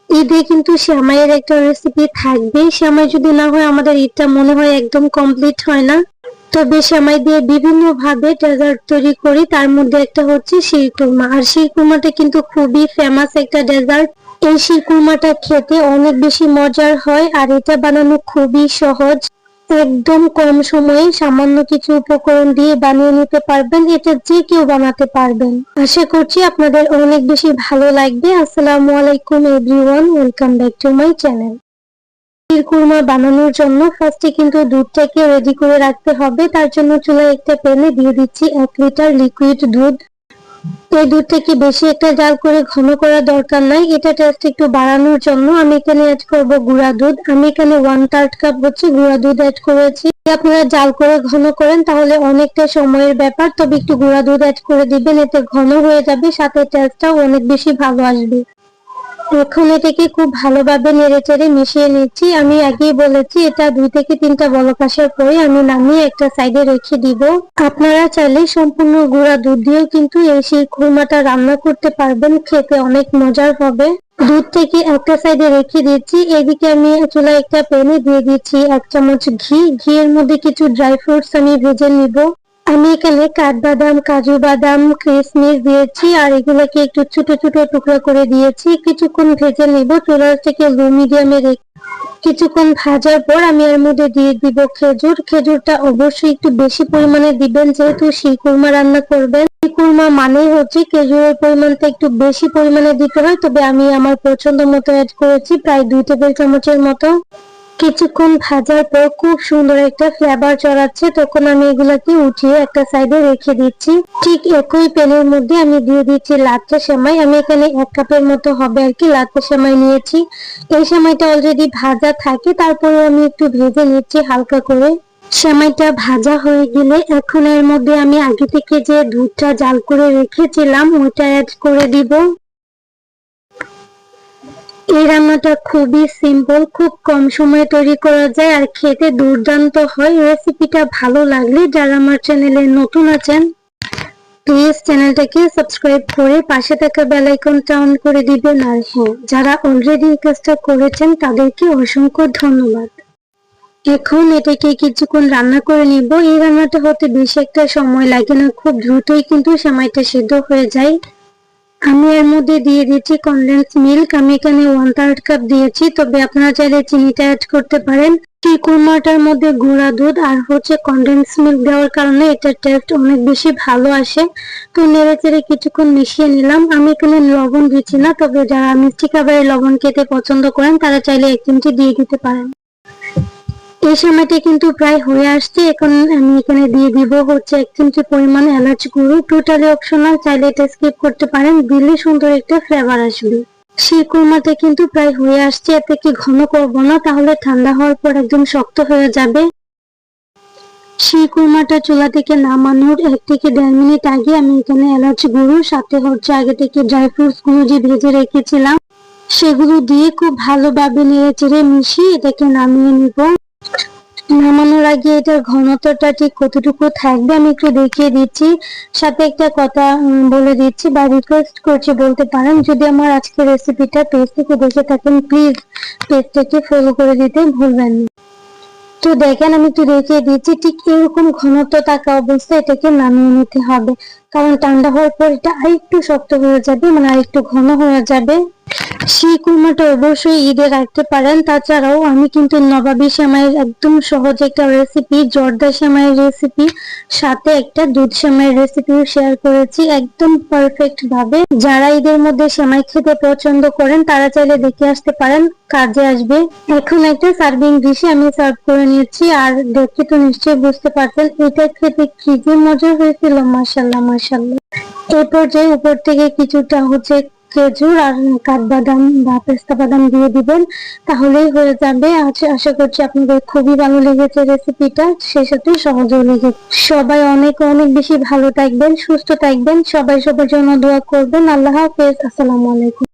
ঈদে কিন্তু সেমাইয়ের একটা রেসিপি থাকবে। সেমাই যদি না হয় আমাদের ঈদটা মনে হয় একদম কমপ্লিট হয় না। তবে সেমাই দিয়ে বিভিন্ন ভাবে ডেজার্ট তৈরি করি, তার মধ্যে একটা হচ্ছে শিরকুরমা। আর শিরকুরমাটা কিন্তু খুবই ফেমাস একটা ডেজার্ট। এই শিরকুরমাটা খেতে অনেক বেশি মজার হয় আর এটা বানানো খুবই সহজ। একদম কম সময়ে সামান্য কিছু উপকরণ দিয়ে বানিয়ে নিতে পারবেন, এটা যে কেউ বানাতে পারবেন। আশা করছি আপনাদের অনেক বেশি ভালো লাগবে। আসসালামু আলাইকুম everyone, welcome back to my channel. Sheer khurma বানানোর জন্য ফার্স্টে কিন্তু দুধটাকে রেডি করে রাখতে হবে। তার জন্য চুলায় একটা প্যানে দিয়ে দিচ্ছি 1 লিটার লিকুইড দুধ। এই দুধটাকে বেশি একটা জাল করে ঘন করার দরকার নাই, এটা টেস্ট একটু বাড়ানোর জন্য আমি এখানে অ্যাড করব গুঁড়া দুধ। আমি এখানে 1/3 কাপ হচ্ছে গুঁড়া দুধ অ্যাড করেছি। আপনারা জাল করে ঘন করেন তাহলে অনেকটা সময়ের ব্যাপার, তবে একটু গুঁড়া দুধ অ্যাড করে দিবেন, এতে ঘন হয়ে যাবে, সাথে টেস্টটাও অনেক বেশি ভালো আসবে। এখন এটাকে খুব ভালোভাবে নেড়েচেড়ে মিশিয়ে নিচ্ছি। আমি আগেই বলেছি এটা 2 থেকে 3টা বলক আসার পরে আমি নামিয়ে একটা সাইডে রেখে দিব। আপনারা চাইলে সম্পূর্ণ গুঁড়া দুধ দিয়েও কিন্তু এই শিরকুরমাটা রান্না করতে পারবেন, খেতে অনেক মজার হবে। দুধ থেকে একটা সাইডে রেখে দিচ্ছি। এদিকে আমি চুলায় একটা প্যানে দিয়ে দিচ্ছি 1 চামচ ঘি। ঘিয়ের মধ্যে কিছু ড্রাই ফ্রুটস আমি ভেজে নিব। আমি এখানে কাঠবাদাম, কাজু বাদাম, কিশমিশ দিয়েছি আর এগুলোকে একটু ছোট ছোট টুকরা করে দিয়েছি। কিছুক্ষণ ভেজে নিব চুলা থেকে লো মিডিয়ামে রেখে। কিছুক্ষণ ভাজার পর আমি এর মধ্যে দিয়ে দিব খেজুর। খেজুরটা অবশ্যই একটু বেশি পরিমাণে দিবেন, যেহেতু শিরকুরমা রান্না করবেন। শিরকুরমা মানেই হচ্ছে খেজুরের পরিমাণটা একটু বেশি পরিমাণে দিতে হয়, তবে আমি আমার পছন্দ মতো অ্যাড করেছি প্রায় 2 টেবিল চামচের মতো। কিছুক্ষণ ভাজার পর খুব সুন্দর একটা ফ্লেভার ছড়াচ্ছে, তখন আমি এগুলাকে উঠিয়ে একটা সাইডে রেখে দিচ্ছি। ঠিক একই প্যানের মধ্যে আমি দিয়ে দিচ্ছি লাচ্ছা সেমাই। আমি এখানে 1 কাপের মতো হবে আর কি লাচ্ছা সেমাই নিয়েছি। এই সেমাইটা অলরেডি ভাজা থাকে, তারপরে আমি একটু ভেজে নিচ্ছি হালকা করে। সেমাইটা ভাজা হয়ে গেলে এখন এর মধ্যে আমি আগে থেকে যে দুধটা জাল করে রেখেছিলাম ওইটা অ্যাড করে দিব। এই রান্নাটা খুবই সিম্পল, খুব কম সময়ে তৈরি করা যায় আর খেতে দুর্দান্ত হয়। রেসিপিটা ভালো লাগলে যারা আমার চ্যানেলে নতুন আছেন প্লিজ চ্যানেলটাকে সাবস্ক্রাইব করে পাশে থাকা বেল আইকনটা অন করে দিবেন। আর হ্যাঁ, যারা অলরেডি এই কাজটা করেছেন তাদেরকে অসংখ্য ধন্যবাদ। এখন এটাকে কিছুক্ষণ রান্না করে নিব। এই রান্নাটা হতে বেশি একটা সময় লাগে না, খুব দ্রুতই কিন্তু সেমাইটা সিদ্ধ হয়ে যায়। আমি এর মধ্যে দিয়ে দিচ্ছি কনডেন্স মিল্ক। আমি এখানে 1/3 কাপ দিয়েছি, তবে আপনারা চাইলে চিনিটা অ্যাড করতে পারেন। শিরকুরমাটার মধ্যে গুঁড়া দুধ আর হচ্ছে কনডেন্স মিল্ক দেওয়ার কারণে এটার টেস্ট অনেক বেশি ভালো আসে। তো নেড়ে চেড়ে কিছুক্ষণ মিশিয়ে নিলাম। আমি এখানে লবণ দিচ্ছি না, তবে যারা মিষ্টি খাবারে লবণ খেতে পছন্দ করেন তারা চাইলে 1 চিমটি দিয়ে দিতে পারেন। এই সময়টা কিন্তু প্রায় হয়ে আসছে। এখন আমি এখানে দিয়ে দিব হচ্ছে 1 চিমটি পরিমাণ এলাচ গুঁড়ো। টোটালি অপশনাল, চাইলে এটা স্কিপ করতে পারেন, দিলে সুন্দর একটা ফ্লেভার আসবে। শিরকুরমাটা কিন্তু প্রায় হয়ে আসছে, এতে কি ঘন করব না, তাহলে ঠান্ডা হওয়ার পর একদম শক্ত হয়ে যাবে। শিরকুরমাটা চুলা থেকে নামানোর 1 থেকে 1.5 মিনিট আগে আমি এখানে এলাচ গুঁড়ো সাথে হচ্ছে আগে থেকে ড্রাই ফ্রুটস গুলো যে ভেজে রেখেছিলাম সেগুলো দিয়ে খুব ভালোভাবে নেড়ে চেড়ে মিশিয়ে এটাকে নামিয়ে নিব। নামানোর আগে এটার ঘনত্বটা ঠিক কতটুকু থাকবে আমি একটু দেখিয়ে দিচ্ছি। সাথে একটা কথা বলে দিচ্ছি বা রিকোয়েস্ট করছি বলতে পারেন, যদি আমার আজকের রেসিপিটা পেজ থেকে দেখে থাকেন প্লিজ পেজটাকে ফলো করে দিতে ভুলবেন না। তো দেখেন আমি একটু দেখিয়ে দিচ্ছি, ঠিক এরকম ঘনত্ব থাকা অবস্থায় এটাকে নামিয়ে নিতে হবে, কারণ ঠান্ডা হওয়ার পর এটা আরেকটু শক্ত হয়ে যাবে, মানে আরেকটু ঘন হয়ে যাবে। শিরকুরমাটা অবশ্যই ঈদে রাখতে পারেন। তাছাড়াও আমি কিন্তু নবাবী সেমাইয়ের একদম সহজ একটা রেসিপি, জর্দা সেমাইয়ের রেসিপি, সাথে একটা দুধ সেমাইয়ের রেসিপিও শেয়ার করেছি একদম পারফেক্ট ভাবে। যারা ঈদের মধ্যে সেমাই খেতে পছন্দ করেন তারা চাইলে দেখে আসতে পারেন, কাজে আসবে। এখন একটা সার্ভিং ডিশে আমি সার্ভ করে নিয়েছি, আর দেখে তো নিশ্চয়ই বুঝতে পারছেন এটা খেতে কি যে মজা হয়েছিল, মাশাআল্লাহ মাশাআল্লাহ। এই পর্যায়ে উপর থেকে কিছুটা হচ্ছে খেজুর আর কাঠবাদাম বা পেস্তা বাদাম দিয়ে দিবেন, তাহলেই হয়ে যাবে। আশা করছি আপনাদের খুবই ভালো লেগেছে রেসিপিটা, সেই সাথে সহজও লেগেছে। সবাই অনেক অনেক বেশি ভালো থাকবেন, সুস্থ থাকবেন, সবাই সবার জন্য দোয়া করবেন। আল্লাহ হাফেজ, আসসালামু আলাইকুম।